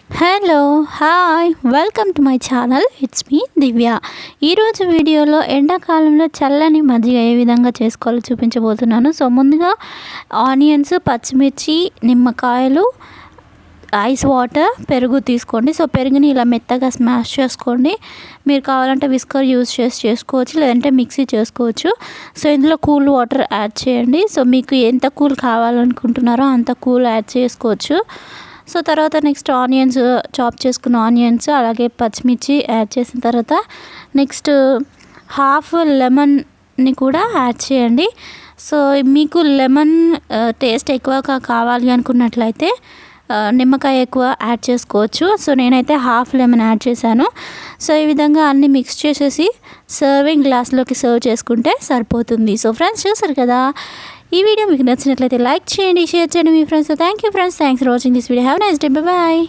Hello hi welcome to my channel. It's me Divya. ఈరోజు వీడియోలో ఎండాకాలంలో చల్లని మజ్జిగ ఏ విధంగా చేసుకోవాలో చూపించబోతున్నాను. సో ముందుగా ఆనియన్స్, పచ్చిమిర్చి, నిమ్మకాయలు, ఐస్ వాటర్, పెరుగు తీసుకోండి. సో పెరుగుని ఇలా మెత్తగా స్మాష్ చేసుకోండి. మీరు కావాలంటే విస్కర్ యూజ్ చేసుకోవచ్చు, లేదంటే మిక్సీ చేసుకోవచ్చు. సో ఇందులో కూల్ వాటర్ యాడ్ చేయండి. సో మీకు ఎంత కూల్ కావాలనుకుంటున్నారో అంత కూల్ యాడ్ చేసుకోవచ్చు. సో తర్వాత నెక్స్ట్ ఆనియన్స్, చాప్ చేసుకున్న ఆనియన్స్, అలాగే పచ్చిమిర్చి యాడ్ చేసిన తర్వాత నెక్స్ట్ హాఫ్ లెమన్ని కూడా యాడ్ చేయండి. సో మీకు లెమన్ టేస్ట్ ఎక్కువగా కావాలి అనుకున్నట్లయితే నిమ్మకాయ ఎక్కువ యాడ్ చేసుకోవచ్చు. సో నేనైతే హాఫ్ లెమన్ యాడ్ చేశాను. సో ఈ విధంగా అన్నీ మిక్స్ చేసేసి సర్వింగ్ గ్లాస్లోకి సర్వ్ చేసుకుంటే సరిపోతుంది. సో ఫ్రెండ్స్, చూసారు కదా, ఈ వీడియో మీకు నచ్చినట్లయితే లైక్ చేయండి, షేర్ చేయండి మీ friends. Thank you friends, thanks for watching this video. Have nice day, bye.